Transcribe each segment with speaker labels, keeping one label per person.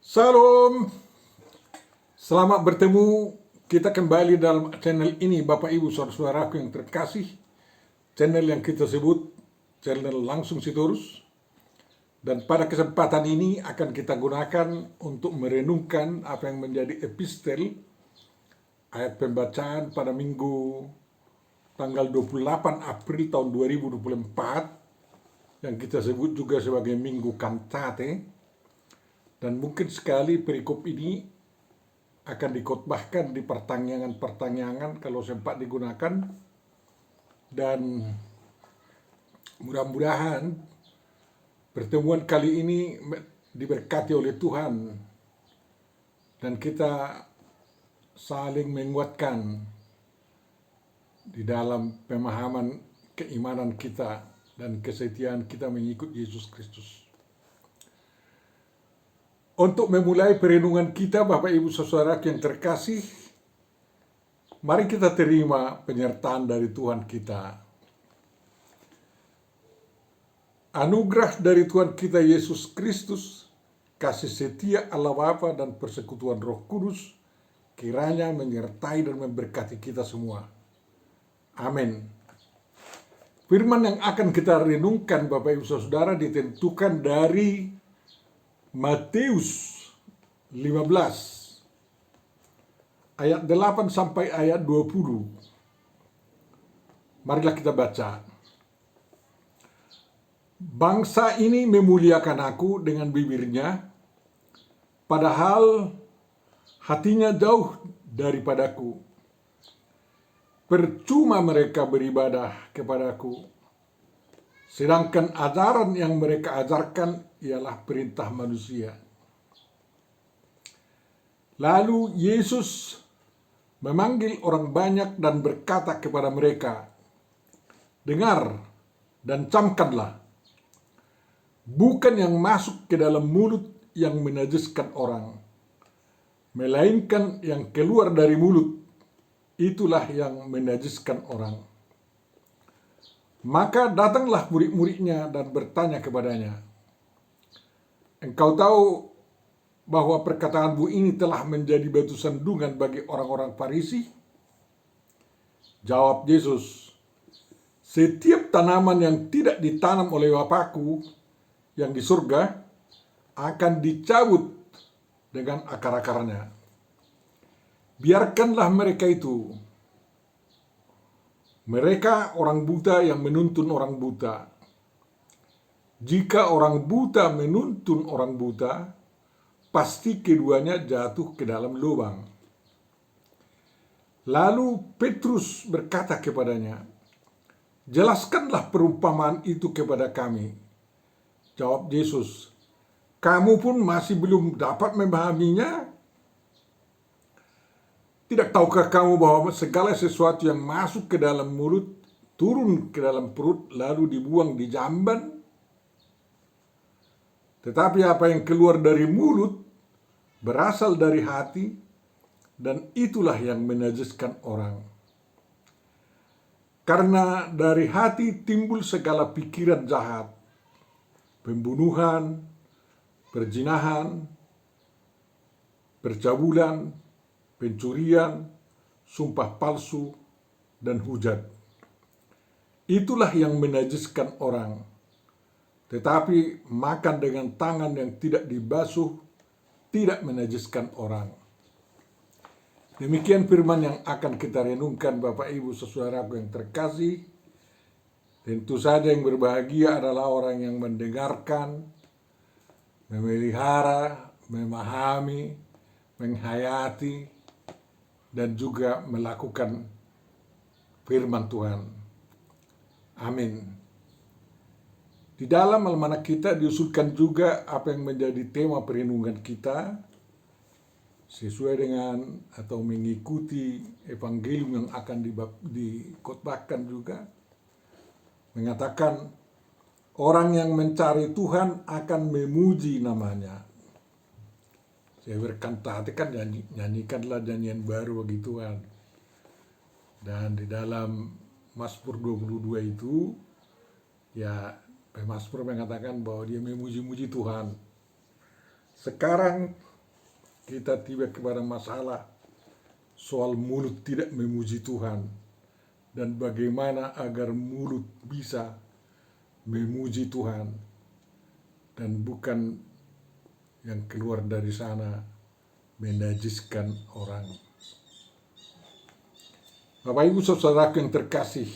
Speaker 1: Salam, selamat bertemu kita kembali dalam channel ini Bapak Ibu Saudara-saudaraku yang terkasih. Channel yang kita sebut channel Langsung Sitorus. Dan pada kesempatan ini akan kita gunakan untuk merenungkan apa yang menjadi epistel ayat pembacaan pada minggu tanggal 28 April tahun 2024 yang kita sebut juga sebagai Minggu Kantate. Dan mungkin sekali perikop ini akan dikhotbahkan di pertanyaan-pertanyaan kalau sempat digunakan. Dan mudah-mudahan pertemuan kali ini diberkati oleh Tuhan dan kita saling menguatkan di dalam pemahaman keimanan kita dan kesetiaan kita mengikut Yesus Kristus. Untuk memulai perenungan kita, Bapak Ibu Saudara yang terkasih, mari kita terima penyertaan dari Tuhan kita. Anugerah dari Tuhan kita Yesus Kristus, kasih setia Allah Bapa dan persekutuan Roh Kudus, kiranya menyertai dan memberkati kita semua. Amin. Firman yang akan kita renungkan, Bapak Ibu Saudara, ditentukan dari Matius 15 ayat 8 sampai ayat 20. Marilah kita baca. Bangsa ini memuliakan aku dengan bibirnya, padahal hatinya jauh daripadaku. Percuma mereka beribadah kepadaku, sedangkan ajaran yang mereka ajarkan ialah perintah manusia. Lalu Yesus memanggil orang banyak dan berkata kepada mereka, "Dengar dan camkanlah, bukan yang masuk ke dalam mulut yang menajiskan orang, melainkan yang keluar dari mulut, itulah yang menajiskan orang." Maka datanglah murid-muridnya dan bertanya kepadanya, "Engkau tahu bahwa perkataanmu ini telah menjadi batu sandungan bagi orang-orang Farisi?" Jawab Yesus, "Setiap tanaman yang tidak ditanam oleh Bapakku yang di surga akan dicabut dengan akar-akarnya. Biarkanlah mereka itu. Mereka orang buta yang menuntun orang buta. Jika orang buta menuntun orang buta, pasti keduanya jatuh ke dalam lubang." Lalu Petrus berkata kepadanya, "Jelaskanlah perumpamaan itu kepada kami." Jawab Yesus, "Kamu pun masih belum dapat memahaminya? Tidak tahukah kamu bahwa segala sesuatu yang masuk ke dalam mulut turun ke dalam perut lalu dibuang di jamban? Tetapi apa yang keluar dari mulut berasal dari hati, dan itulah yang menajiskan orang. Karena dari hati timbul segala pikiran jahat, pembunuhan, perzinahan, percabulan, pencurian, sumpah palsu, dan hujat. Itulah yang menajiskan orang. Tetapi makan dengan tangan yang tidak dibasuh tidak menajiskan orang." Demikian firman yang akan kita renungkan, Bapak Ibu Saudaraku yang terkasih. Tentu saja yang berbahagia adalah orang yang mendengarkan, memelihara, memahami, menghayati, dan juga melakukan firman Tuhan. Amin. Di dalam almanak kita diusulkan juga apa yang menjadi tema perenungan kita sesuai dengan atau mengikuti evangelium yang akan dikhotbahkan juga, mengatakan orang yang mencari Tuhan akan memuji namanya. Saya berkata, kan nyanyikanlah nyanyian baru bagi Tuhan. Dan di dalam Mazmur 22 itu, ya Mazmur mengatakan bahwa dia memuji-muji Tuhan. Sekarang kita tiba kepada masalah soal mulut tidak memuji Tuhan dan bagaimana agar mulut bisa memuji Tuhan dan bukan yang keluar dari sana menajiskan orang. Bapak Ibu saudaraku yang terkasih,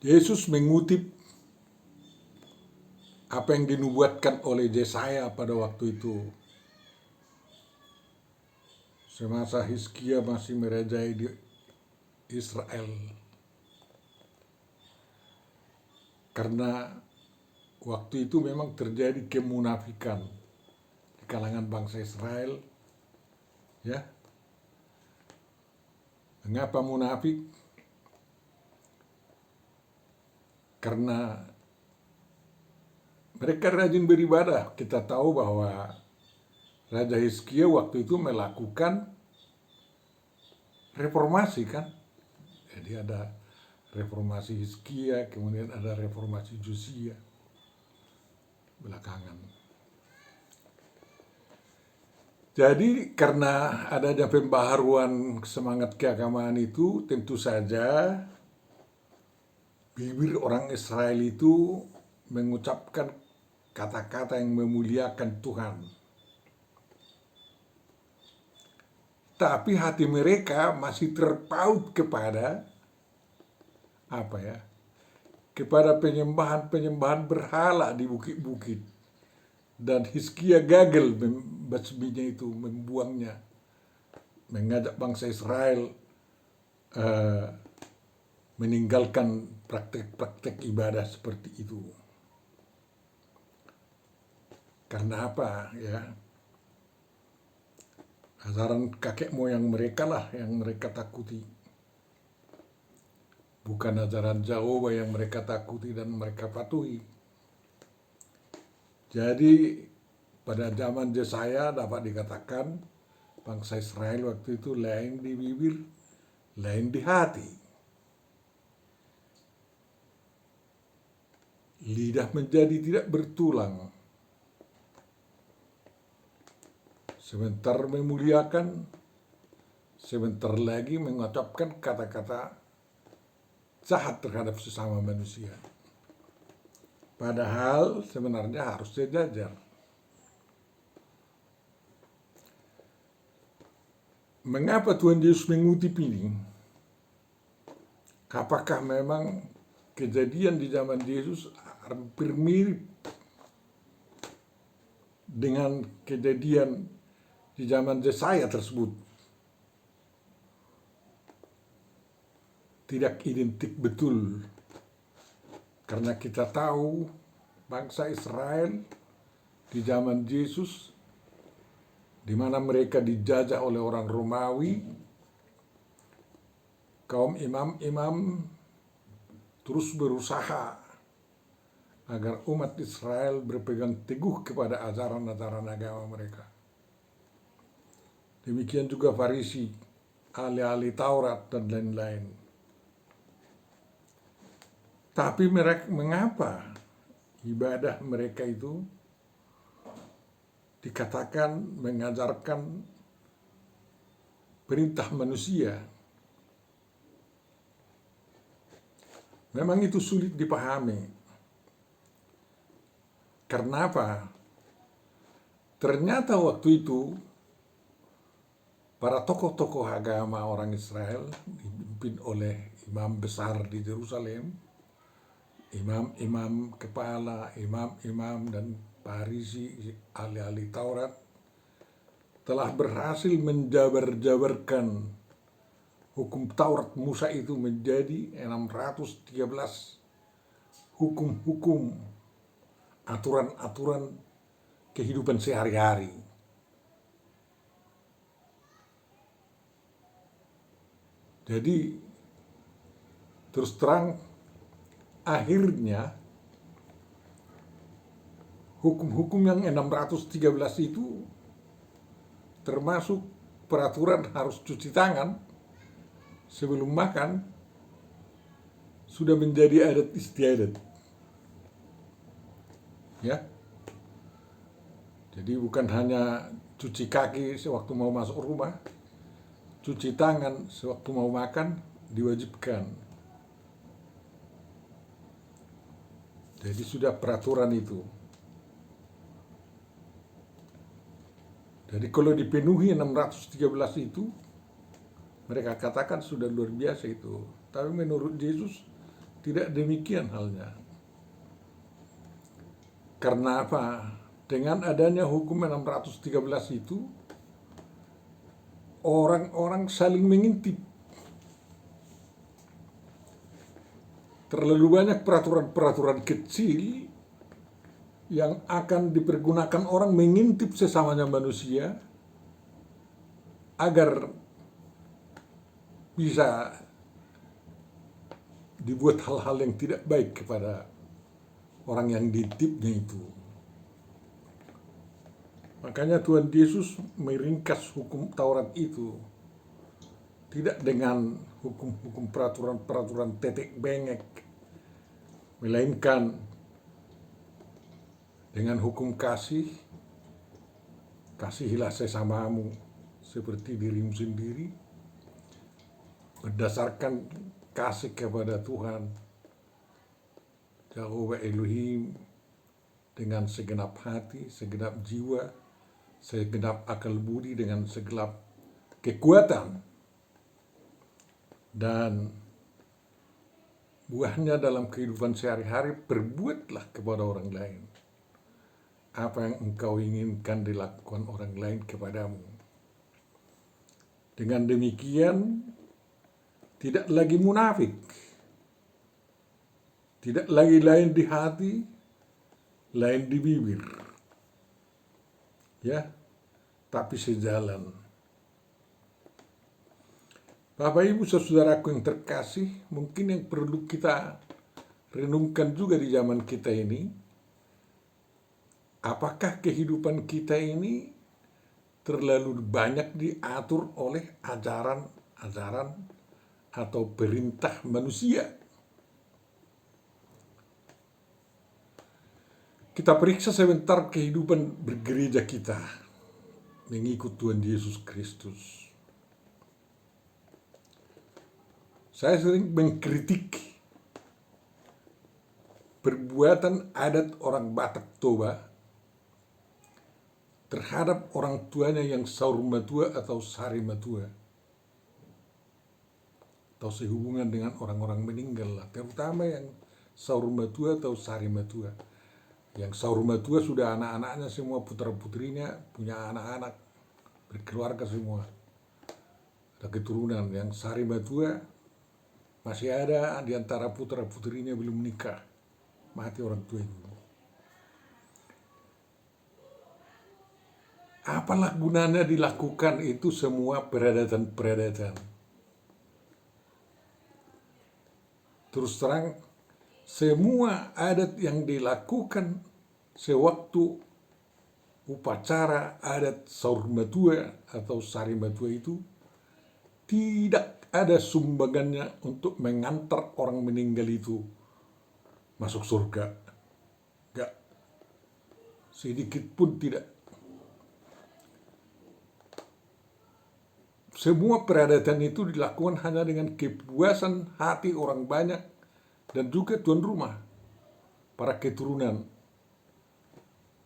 Speaker 1: Yesus mengutip apa yang dinubuatkan oleh Yesaya pada waktu itu. Semasa Hizkia masih merajai di Israel. Karena waktu itu memang terjadi kemunafikan di kalangan bangsa Israel. Ya. Mengapa munafik? Karena mereka rajin beribadah. Kita tahu bahwa Raja Hizkia waktu itu melakukan reformasi kan. Jadi ada reformasi Hizkia, kemudian ada reformasi Josia belakangan. Jadi karena adanya pembaharuan semangat keagamaan itu, tentu saja bibir orang Israel itu mengucapkan kata-kata yang memuliakan Tuhan. Tapi hati mereka masih terpaut kepada kepada penyembahan berhala di bukit-bukit. Dan Hizkia gagal membasminya itu, membuangnya, mengajak bangsa Israel meninggalkan praktek-praktek ibadah seperti itu. Karena apa ya? Ajaran kakek moyang mereka lah yang mereka takuti. Bukan ajaran Jehovah yang mereka takuti dan mereka patuhi. Jadi pada zaman Yesaya dapat dikatakan bangsa Israel waktu itu lain di bibir, lain di hati. Lidah menjadi tidak bertulang. Sebentar memuliakan, sebentar lagi mengucapkan kata-kata jahat terhadap sesama manusia. Padahal sebenarnya harus sejajar. Mengapa Tuhan Yesus mengutip ini? Apakah memang kejadian di zaman Yesus hampir mirip dengan kejadian di zaman Yesaya tersebut? Tidak identik betul. Karena kita tahu bangsa Israel di zaman Yesus, di mana mereka dijajah oleh orang Romawi, kaum imam-imam terus berusaha agar umat Israel berpegang teguh kepada ajaran-ajaran agama mereka. Demikian juga Farisi, ahli-ahli Taurat dan lain-lain. Tapi mereka, mengapa ibadah mereka itu dikatakan mengajarkan perintah manusia? Memang itu sulit dipahami. Karena apa? Ternyata waktu itu para tokoh-tokoh agama orang Israel dipimpin oleh imam besar di Yerusalem, imam-imam kepala, imam-imam dan Farisi, ahli-ahli Taurat, telah berhasil menjabar-jabarkan hukum Taurat Musa itu menjadi 613 hukum-hukum, aturan-aturan kehidupan sehari-hari. Jadi terus terang akhirnya hukum-hukum yang 613 itu termasuk peraturan harus cuci tangan sebelum makan sudah menjadi adat istiadat. Ya. Jadi bukan hanya cuci kaki sewaktu mau masuk rumah, cuci tangan sewaktu mau makan diwajibkan. Jadi sudah peraturan itu. Jadi kalau dipenuhi 613 itu, mereka katakan sudah luar biasa itu. Tapi menurut Yesus tidak demikian halnya. Karena apa? Dengan adanya hukum 613 itu, orang-orang saling mengintip. Terlalu banyak peraturan-peraturan kecil yang akan dipergunakan orang mengintip sesamanya manusia agar bisa dibuat hal-hal yang tidak baik kepada orang yang ditipnya itu. Makanya Tuhan Yesus meringkas hukum Taurat itu tidak dengan hukum-hukum peraturan-peraturan tetek bengek, melainkan dengan hukum kasih, kasihilah sesamamu seperti dirimu sendiri, berdasarkan kasih kepada Tuhan Yahweh Elohim dengan segenap hati, segenap jiwa, segenap akal budi, dengan segenap kekuatan. Dan buahnya dalam kehidupan sehari-hari, perbuatlah kepada orang lain apa yang engkau inginkan dilakukan orang lain kepadamu. Dengan demikian, tidak lagi munafik, tidak lagi lain di hati, lain di bibir, ya, tapi sejalan. Bapak Ibu saudaraku yang terkasih, mungkin yang perlu kita renungkan juga di zaman kita ini, apakah kehidupan kita ini terlalu banyak diatur oleh ajaran-ajaran atau perintah manusia? Kita periksa sebentar kehidupan bergereja kita mengikut Tuhan Yesus Kristus. Saya sering mengkritik perbuatan adat orang Batak Toba terhadap orang tuanya yang saur matua atau sari matua, atau sehubungan dengan orang-orang meninggal lah, terutama yang saur matua atau sari matua. Yang saur matua sudah anak-anaknya semua, putra-putrinya punya anak-anak, berkeluarga semua, ada keturunan. Yang sari matua masih ada di antara putra-putrinya belum nikah, mati orang tua itu. Apalah gunanya dilakukan itu semua peradatan-peradatan? Terus terang, semua adat yang dilakukan sewaktu upacara adat saur matua atau sari matua itu tidak ada sumbangannya untuk mengantar orang meninggal itu masuk surga. Enggak, sedikit pun tidak. Semua peradatan itu dilakukan hanya dengan kepuasan hati orang banyak dan juga tuan rumah, para keturunan.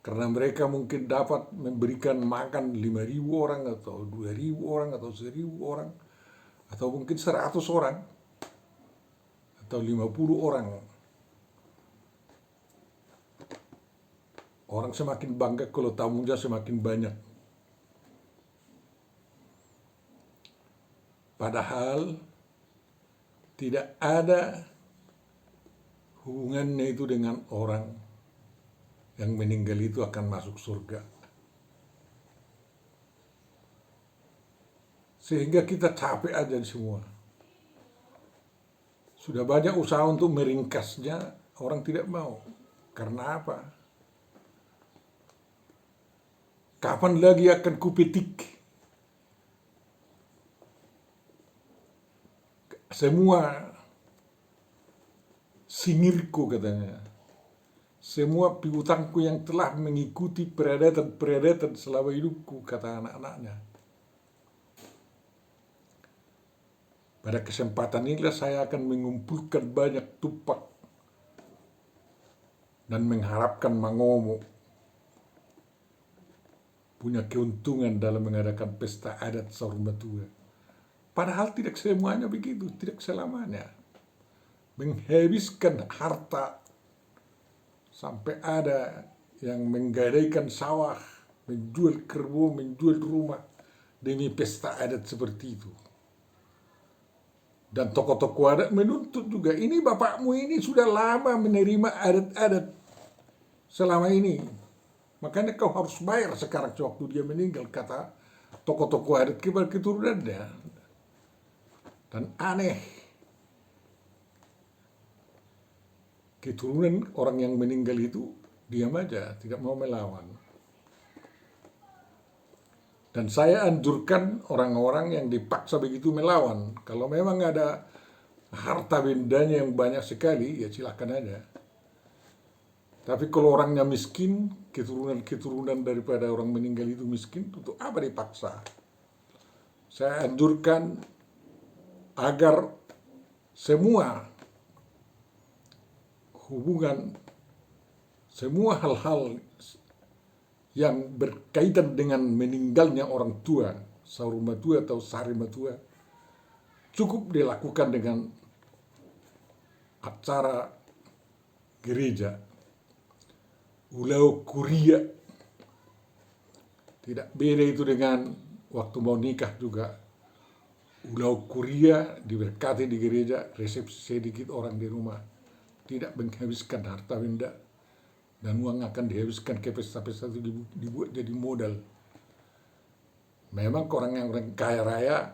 Speaker 1: Karena mereka mungkin dapat memberikan makan 5.000 orang atau 2.000 orang atau 1.000 orang atau mungkin 100 orang atau 50 orang. Orang semakin bangga kalau tamunya semakin banyak. Padahal tidak ada hubungannya itu dengan orang yang meninggal itu akan masuk surga. Sehingga kita capek aja semua. Sudah banyak usaha untuk meringkasnya, orang tidak mau. Karena apa? Kapan lagi akan kupetik semua singirku, katanya, semua piutangku yang telah mengikuti peradatan selama hidupku, kata anak-anaknya. Pada kesempatan inilah saya akan mengumpulkan banyak tupak dan mengharapkan Mangomo punya keuntungan dalam mengadakan pesta adat Saurmatua. Padahal tidak semuanya begitu, tidak selamanya. Menghabiskan harta sampai ada yang menggadaikan sawah, menjual kerbau, menjual rumah demi pesta adat seperti itu. Dan tokoh-tokoh adat menuntut juga, ini bapakmu ini sudah lama menerima adat-adat selama ini. Makanya kau harus bayar sekarang sewaktu dia meninggal, kata tokoh-tokoh adat kepada keturunannya. Dan aneh, keturunan orang yang meninggal itu diam aja, tidak mau melawan. Dan saya anjurkan orang-orang yang dipaksa begitu melawan. Kalau memang ada harta bendanya yang banyak sekali, ya silakan aja. Tapi kalau orangnya miskin, keturunan daripada orang meninggal itu miskin, untuk apa dipaksa? Saya anjurkan agar semua hubungan, semua hal-hal yang berkaitan dengan meninggalnya orang tua, Saurmatua atau Sarimatua, cukup dilakukan dengan acara gereja, ulau kuria. Tidak beda itu dengan waktu mau nikah juga. Ulau kuria diberkati di gereja, resepsi sedikit orang di rumah. Tidak menghabiskan harta benda. Dan uang akan dihabiskan ke pesta-pesta itu dibuat jadi modal. Memang orang yang kaya raya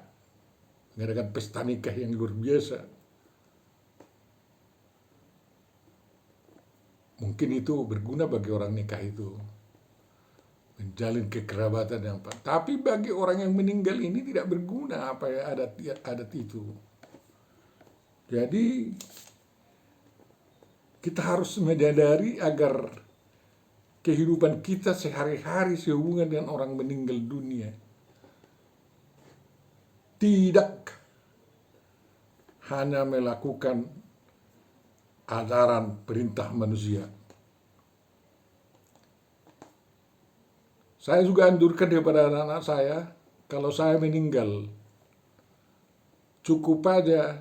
Speaker 1: mengadakan pesta nikah yang luar biasa. Mungkin itu berguna bagi orang nikah itu, menjalin kekerabatan yang baik. Tapi bagi orang yang meninggal ini tidak berguna apa ya adat itu. Jadi kita harus menyadari agar kehidupan kita sehari-hari sehubungan dengan orang meninggal dunia tidak hanya melakukan ajaran perintah manusia. Saya juga anjurkan kepada anak-anak saya, kalau saya meninggal, cukup aja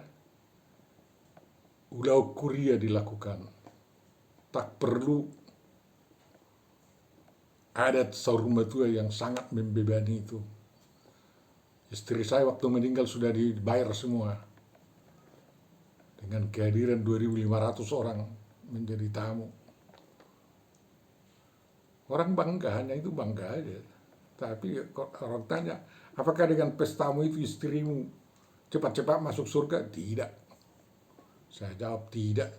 Speaker 1: ulau kuria dilakukan. Tak perlu adat Saurmatua yang sangat membebani itu. Istri saya waktu meninggal sudah dibayar semua. Dengan kehadiran 2.500 orang menjadi tamu. Orang bangga, hanya itu bangga aja. Tapi orang tanya, apakah dengan pestamu itu istrimu cepat-cepat masuk surga? Tidak. Saya jawab tidak.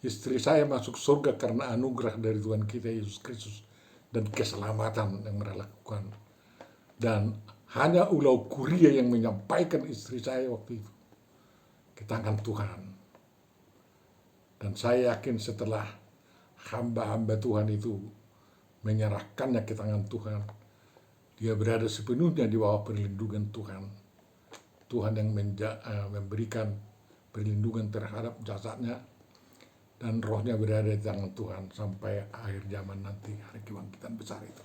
Speaker 1: Istri saya masuk surga karena anugerah dari Tuhan kita Yesus Kristus dan keselamatan yang mereka lakukan. Dan hanya ulau kuria yang menyampaikan istri saya waktu itu ke tangan Tuhan. Dan saya yakin setelah hamba-hamba Tuhan itu menyerahkannya ke tangan Tuhan, dia berada sepenuhnya di bawah perlindungan Tuhan. Tuhan yang memberikan perlindungan terhadap jasadnya, dan rohnya berada di tangan Tuhan sampai akhir zaman nanti, hari kebangkitan besar itu.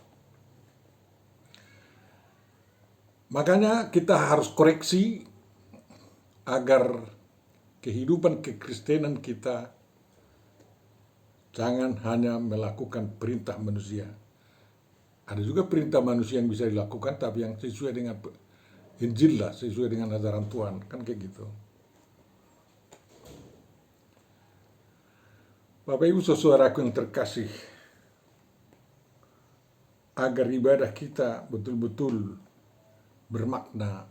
Speaker 1: Makanya kita harus koreksi agar kehidupan kekristenan kita jangan hanya melakukan perintah manusia. Ada juga perintah manusia yang bisa dilakukan, tapi yang sesuai dengan Injil lah, sesuai dengan ajaran Tuhan, kan kayak gitu. Bapak Ibu saudaraku yang terkasih, agar ibadah kita betul-betul bermakna,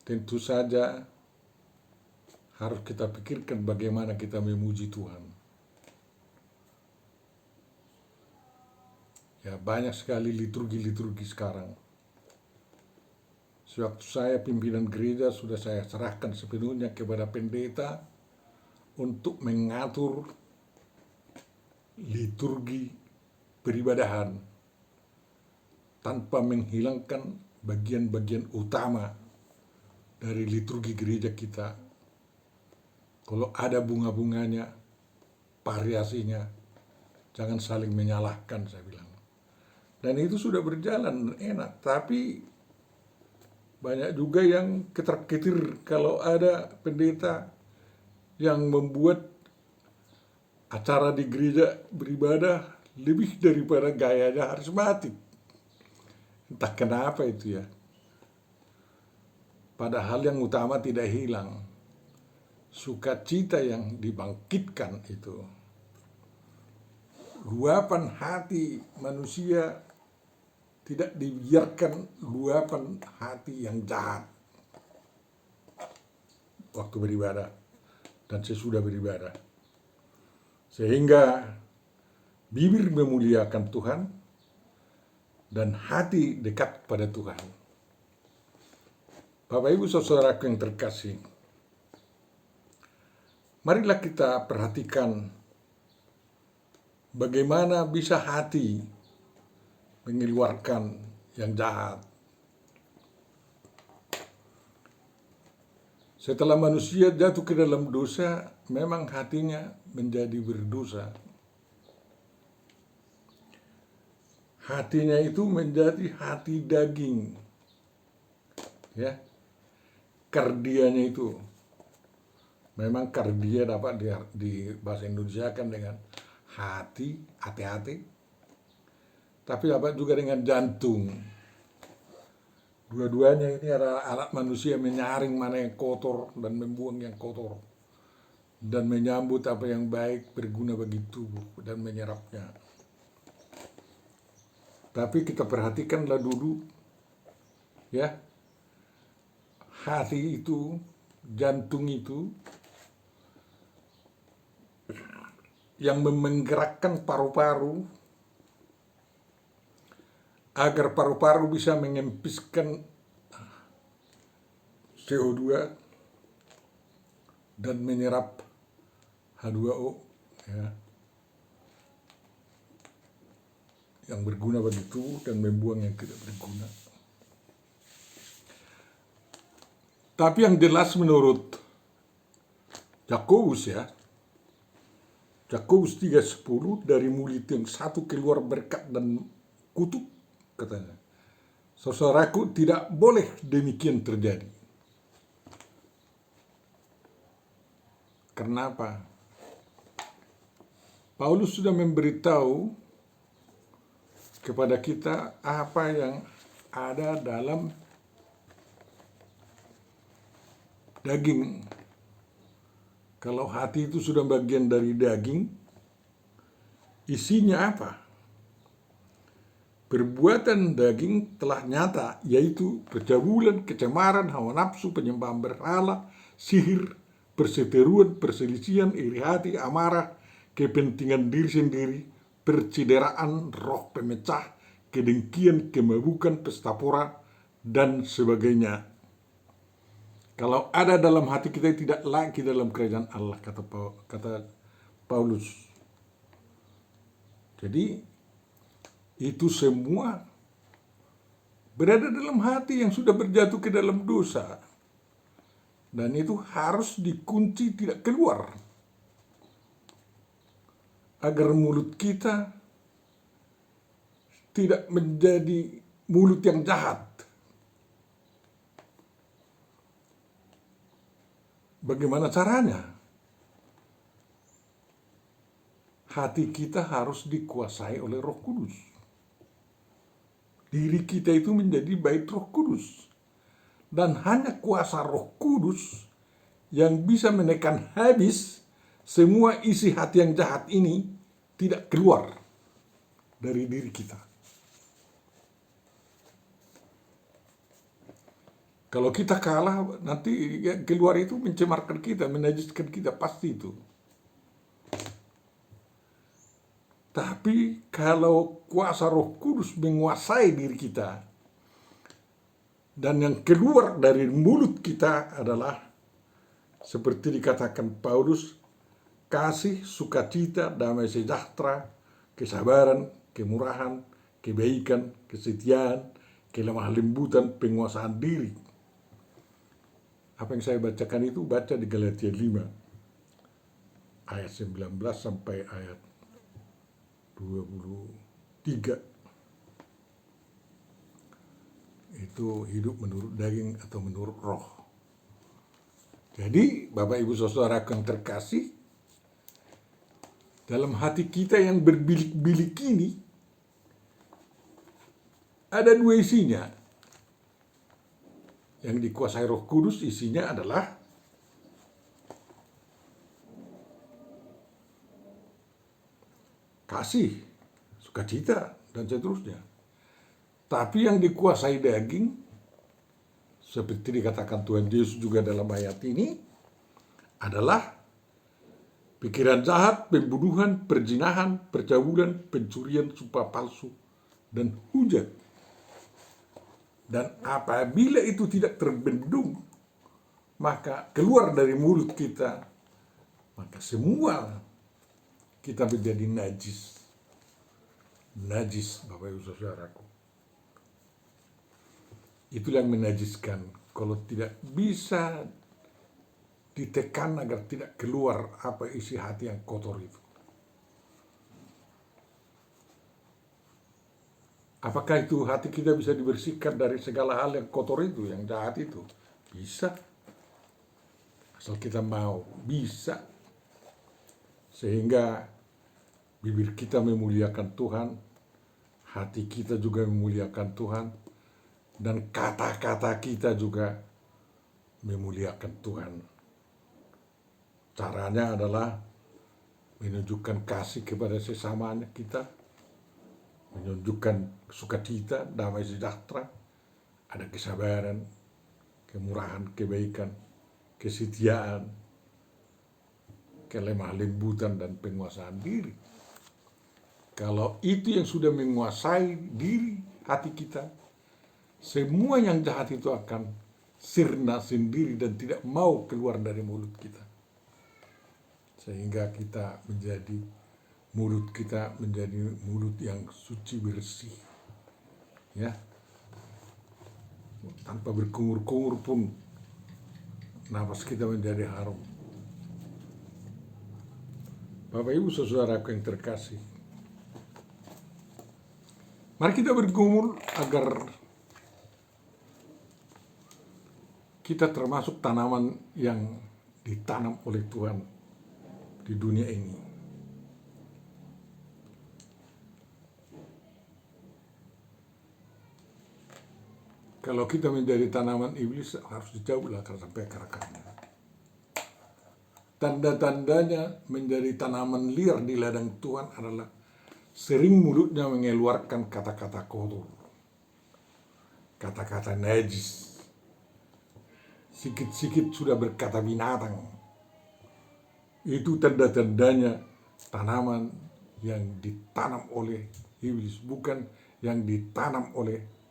Speaker 1: tentu saja harus kita pikirkan bagaimana kita memuji Tuhan. Ya, banyak sekali liturgi-liturgi sekarang. Sewaktu saya pimpinan gereja, sudah saya serahkan sepenuhnya kepada pendeta untuk mengatur liturgi peribadahan tanpa menghilangkan bagian-bagian utama dari liturgi gereja kita. Kalau ada bunga-bunganya, variasinya, jangan saling menyalahkan, saya bilang. Dan itu sudah berjalan enak, tapi banyak juga yang ketar-ketir kalau ada pendeta yang membuat acara di gereja beribadah lebih daripada gayanya karismatik. Entah kenapa itu ya. Padahal yang utama tidak hilang. Sukacita yang dibangkitkan itu. Luapan hati manusia tidak dibiarkan luapan hati yang jahat waktu beribadah dan sesudah beribadah. Sehingga bibir memuliakan Tuhan dan hati dekat pada Tuhan. Bapak Ibu saudaraku yang terkasih, marilah kita perhatikan bagaimana bisa hati mengeluarkan yang jahat. Setelah manusia jatuh ke dalam dosa, memang hatinya menjadi berdosa. Hatinya itu menjadi hati daging. Ya. Kardianya itu. Memang kardia dapat di bahasa Indonesia kan dengan hati, hati-hati. Tapi dapat juga dengan jantung. Dua-duanya ini adalah alat manusia menyaring mana yang kotor dan membuang yang kotor. Dan menyambut apa yang baik berguna bagi tubuh dan menyerapnya. Tapi kita perhatikanlah dulu, ya, hati itu, jantung itu, yang menggerakkan paru-paru, agar paru-paru bisa mengempiskan CO2 dan menyerap H2O, ya, yang berguna bagi tubuh dan membuang yang tidak berguna. Tapi yang jelas menurut Yakobus, ya, Yakobus 3:10, dari mulut yang satu keluar berkat dan kutuk, katanya. Saudaraku, tidak boleh demikian terjadi. Kenapa? Paulus sudah memberitahu kepada kita apa yang ada dalam daging. Kalau hati itu sudah bagian dari daging, isinya apa? Perbuatan daging telah nyata, yaitu percabulan, kecemaran, hawa nafsu, penyembahan berhala, sihir, perseteruan, perselisihan, iri hati, amarah, kepentingan diri sendiri, percideraan, roh pemecah, kedengkian, kemabukan, pesta pora, dan sebagainya. Kalau ada dalam hati kita, tidak lagi dalam kerajaan Allah, kata Paulus. Jadi itu semua berada dalam hati yang sudah berjatuh ke dalam dosa. Dan itu harus dikunci, tidak keluar. Agar mulut kita tidak menjadi mulut yang jahat. Bagaimana caranya? Hati kita harus dikuasai oleh Roh Kudus. Diri kita itu menjadi bait Roh Kudus. Dan hanya kuasa Roh Kudus yang bisa menekan habis semua isi hati yang jahat ini tidak keluar dari diri kita. Kalau kita kalah, nanti keluar itu mencemarkan kita, menajiskan kita, pasti itu. Tapi kalau kuasa Roh Kudus menguasai diri kita, dan yang keluar dari mulut kita adalah, seperti dikatakan Paulus, kasih, sukacita, damai sejahtera, kesabaran, kemurahan, kebaikan, kesetiaan, kelemah lembutan, penguasaan diri. Apa yang saya bacakan itu baca di Galatia 5 ayat 19 sampai ayat 23. Itu hidup menurut daging atau menurut roh. Jadi Bapak Ibu Saudara yang terkasih, dalam hati kita yang berbilik-bilik ini ada dua isinya. Yang dikuasai Roh Kudus isinya adalah kasih, sukacita, dan seterusnya. Tapi yang dikuasai daging, seperti dikatakan Tuhan Yesus juga dalam ayat ini, adalah pikiran jahat, pembunuhan, perzinahan, percabulan, pencurian, sumpah palsu, dan hujat. Dan apabila itu tidak terbendung, maka keluar dari mulut kita, maka semua kita menjadi najis. Najis, Bapak Ibu Saudaraku. Itulah yang menajiskan. Kalau tidak bisa ditekan agar tidak keluar apa isi hati yang kotor itu. Apakah itu hati kita bisa dibersihkan dari segala hal yang kotor itu, yang jahat itu? Bisa. Asal kita mau, bisa. Sehingga bibir kita memuliakan Tuhan, hati kita juga memuliakan Tuhan, dan kata-kata kita juga memuliakan Tuhan. Caranya adalah menunjukkan kasih kepada sesamanya kita, menunjukkan sukacita, damai sejahtera, ada kesabaran, kemurahan, kebaikan, kesetiaan, kelemah lembutan, dan penguasaan diri. Kalau itu yang sudah menguasai diri hati kita, semua yang jahat itu akan sirna sendiri dan tidak mau keluar dari mulut kita. Sehingga kita mulut kita menjadi mulut yang suci bersih. Ya. Tanpa berkumur-kumur pun nafas kita menjadi harum. Bapak Ibu Saudara yang terkasih, mari kita bergumul agar kita termasuk tanaman yang ditanam oleh Tuhan di dunia ini. Kalau kita menjadi tanaman iblis, harus dijauhlah sampai akar-akarnya. Tanda-tandanya menjadi tanaman liar di ladang Tuhan adalah sering mulutnya mengeluarkan kata-kata kotor, kata-kata najis. Sikit-sikit sudah berkata binatang. Itu tanda-tandanya tanaman yang ditanam oleh iblis, bukan yang ditanam oleh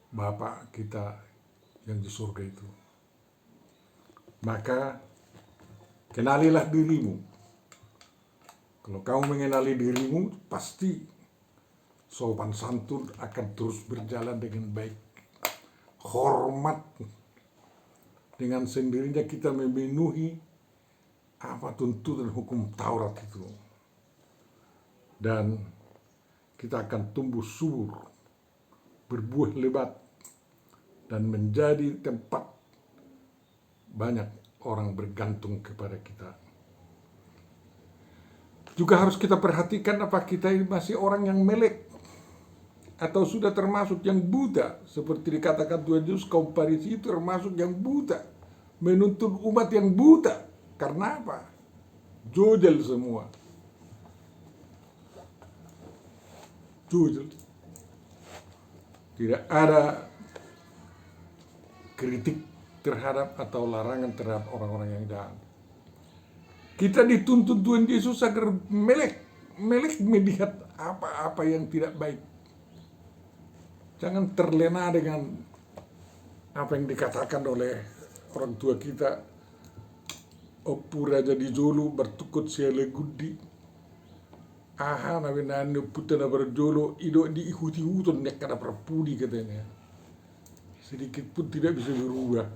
Speaker 1: Bapa kita yang di surga itu. Maka kenalilah dirimu. Kalau kamu mengenali dirimu, pasti sopan santun akan terus berjalan dengan baik. Hormat, dengan sendirinya kita memenuhi apa tuntutan hukum Taurat itu. Dan kita akan tumbuh subur, berbuah lebat, dan menjadi tempat banyak orang bergantung kepada kita. Juga harus kita perhatikan apa kita masih orang yang melek atau sudah termasuk yang buta. Seperti dikatakan Tuhan Yesus, kaum Farisi itu termasuk yang buta, menuntun umat yang buta. Karena apa? Jojel semua. Jojel. Tidak ada kritik terhadap atau larangan terhadap orang-orang yang jahat. Kita dituntut Tuhan Yesus agar melek melihat apa-apa yang tidak baik. Jangan terlena dengan apa yang dikatakan oleh orang tua kita. oppure aja di jolo bertukut siale guddi. Aha na wenane putana berjolo ido diikuti hutun nekkada perpudi katanya. Sedikit pun tidak bisa berubah.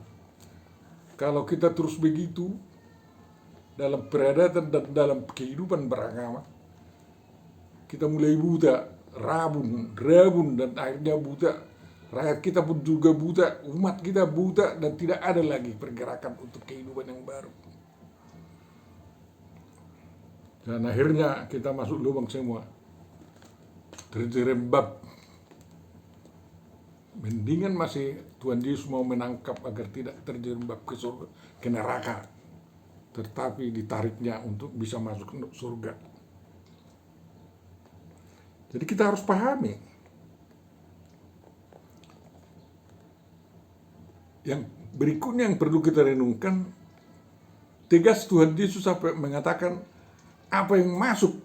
Speaker 1: Kalau kita terus begitu dalam peradaban dan dalam kehidupan beragama, kita mulai buta, rabun dan akhirnya buta. Rakyat kita pun juga buta, umat kita buta dan tidak ada lagi pergerakan untuk kehidupan yang baru. Dan akhirnya kita masuk lubang semua, terjerembab. Mendingan masih Tuhan Yesus mau menangkap agar tidak terjerembab ke surga, ke neraka, tetapi ditariknya untuk bisa masuk ke surga. Jadi kita harus pahami. Yang berikutnya yang perlu kita renungkan, tegas Tuhan Yesus sampai mengatakan apa yang masuk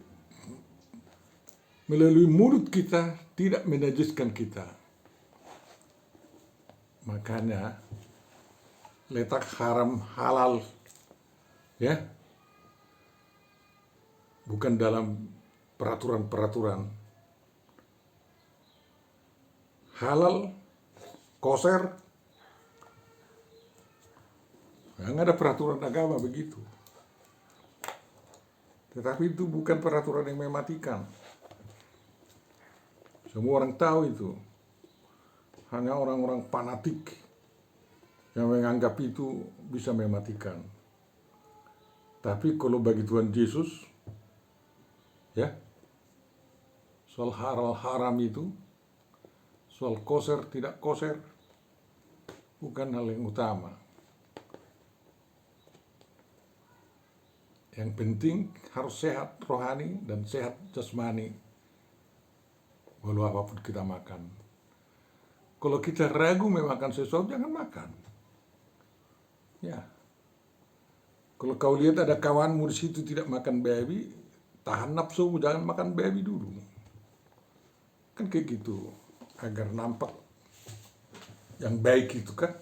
Speaker 1: melalui mulut kita tidak menajiskan kita. Makanya letak haram halal, ya, bukan dalam peraturan-peraturan. Halal, koser, nggak ada peraturan agama begitu. Tetapi itu bukan peraturan yang mematikan. Semua orang tahu itu. Hanya orang-orang fanatik yang menganggap itu bisa mematikan. Tapi kalau bagi Tuhan Yesus, ya, soal halal haram itu, soal koser tidak koser, bukan hal yang utama. Yang penting harus sehat rohani dan sehat jasmani, walau apapun kita makan. Kalau kita ragu memakan sesuatu, jangan makan. Ya. Kalau kau lihat ada kawanmu di situ tidak makan babi, tahan nafsumu, jangan makan babi dulu. Kan kayak gitu, agar nampak yang baik itu kan.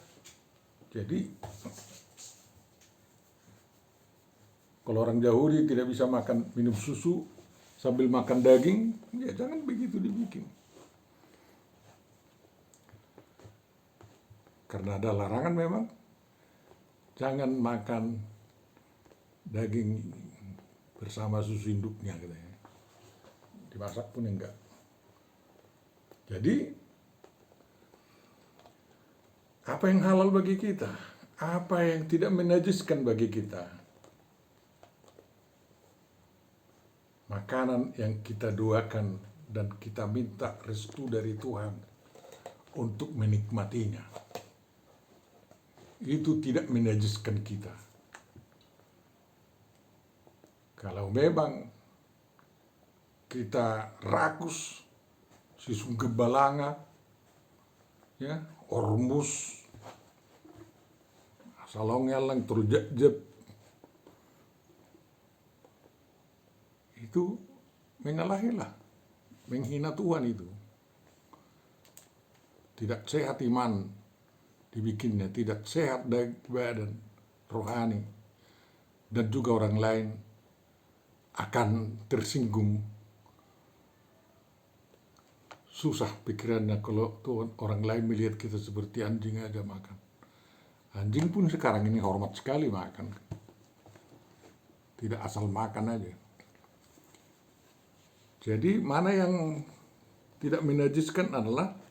Speaker 1: Jadi kalau orang Yahudi tidak bisa makan minum susu sambil makan daging, ya jangan begitu dibikin. Karena ada larangan memang, jangan makan daging bersama susu induknya katanya. Dimasak pun enggak. Jadi apa yang halal bagi kita? Apa yang tidak menajiskan bagi kita? Makanan yang kita doakan dan kita minta restu dari Tuhan untuk menikmatinya. Itu tidak menajiskan kita. Kalau memang kita rakus, sisung kebalanga, ya, ormus, salongelang terjep-jep, itu menyalahilah, menghina Tuhan itu. Tidak sehat iman dibikinnya, tidak sehat dari badan rohani, dan juga orang lain akan tersinggung. Susah pikirannya kalau Tuhan orang lain melihat kita seperti anjing aja makan. Anjing pun sekarang ini hormat sekali makan, tidak asal makan aja. Jadi mana yang tidak menajiskan adalah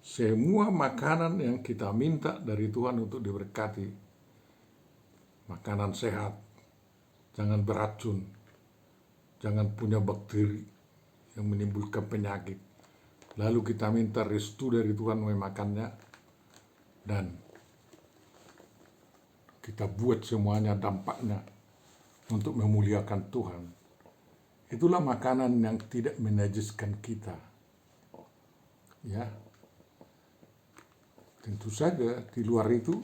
Speaker 1: semua makanan yang kita minta dari Tuhan untuk diberkati. Makanan sehat, jangan beracun, jangan punya bakteri yang menimbulkan penyakit. Lalu kita minta restu dari Tuhan memakannya, dan kita buat semuanya dampaknya untuk memuliakan Tuhan. Itulah makanan yang tidak menajiskan kita. Ya. Tentu saja di luar itu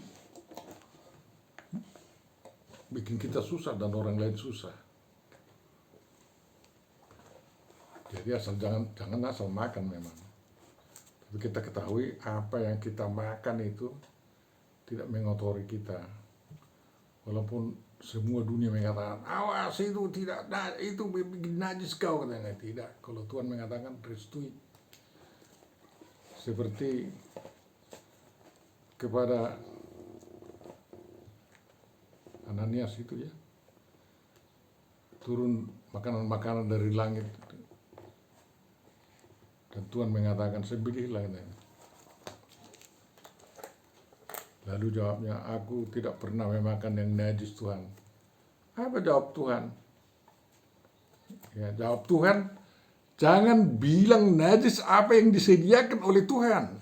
Speaker 1: bikin kita susah dan orang lain susah. Jadi jangan asal makan memang. Tapi kita ketahui apa yang kita makan itu tidak mengotori kita. Walaupun semua dunia mengatakan, awas itu tidak, itu bikin najis kau, katanya. Tidak, kalau Tuhan mengatakan restui. Seperti kepada Ananias itu ya, turun makanan-makanan dari langit. Dan Tuhan mengatakan, sembelihlah, katanya. Lalu jawabnya, aku tidak pernah memakan yang najis, Tuhan. Apa jawab Tuhan? Ya, jawab Tuhan, jangan bilang najis apa yang disediakan oleh Tuhan.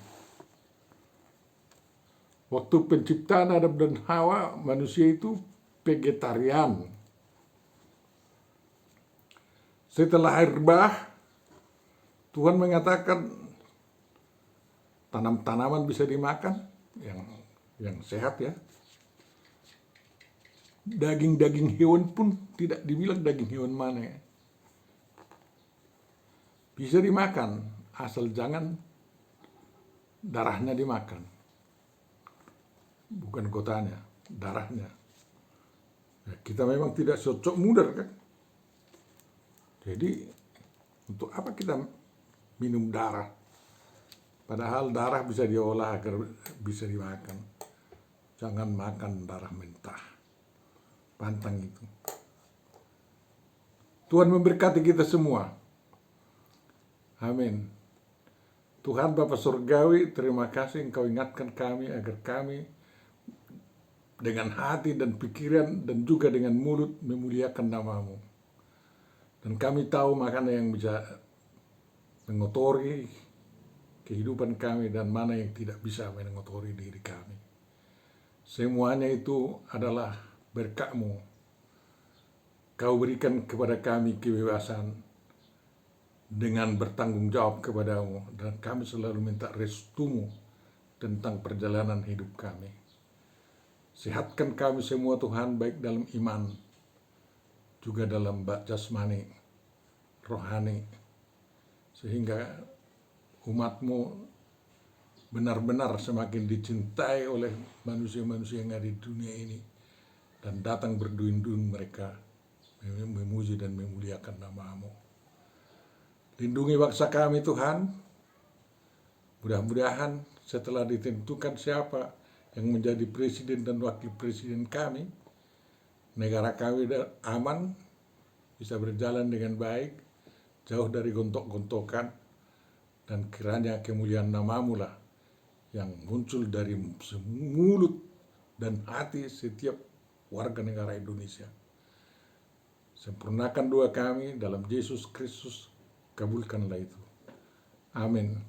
Speaker 1: Waktu penciptaan Adam dan Hawa, manusia itu vegetarian. Setelah air bah, Tuhan mengatakan tanaman-tanaman bisa dimakan, yang sehat ya. Daging-daging hewan pun tidak dibilang daging hewan mana ya. Bisa dimakan, asal jangan darahnya dimakan. Bukan kotanya, darahnya. Ya, kita memang tidak cocok mudar kan. Jadi untuk apa kita minum darah? Padahal darah bisa diolah agar bisa dimakan. Jangan makan darah mentah. Pantang itu. Tuhan memberkati kita semua. Amin. Tuhan Bapa Surgawi, terima kasih Engkau ingatkan kami agar kami dengan hati dan pikiran dan juga dengan mulut memuliakan nama-Mu. Dan kami tahu makanan yang bisa mengotori kehidupan kami dan mana yang tidak bisa mengotori diri kami. Semuanya itu adalah berkat-Mu. Kau berikan kepada kami kebebasan dengan bertanggung jawab kepada-Mu, dan kami selalu minta restu-Mu tentang perjalanan hidup kami. Sehatkan kami semua Tuhan, baik dalam iman, juga dalam jasmani, rohani, sehingga umat-Mu benar-benar semakin dicintai oleh manusia-manusia yang ada di dunia ini, dan datang berduyun-duyun mereka memuji dan memuliakan nama-Mu. Lindungi bangsa kami Tuhan. Mudah-mudahan setelah ditentukan siapa yang menjadi presiden dan wakil presiden kami, negara kami aman, bisa berjalan dengan baik, jauh dari gontok-gontokan, dan kiranya kemuliaan nama-Mu lah yang muncul dari mulut dan hati setiap warga negara Indonesia. Sempurnakan doa kami dalam Yesus Kristus, kabulkanlah itu. Amin.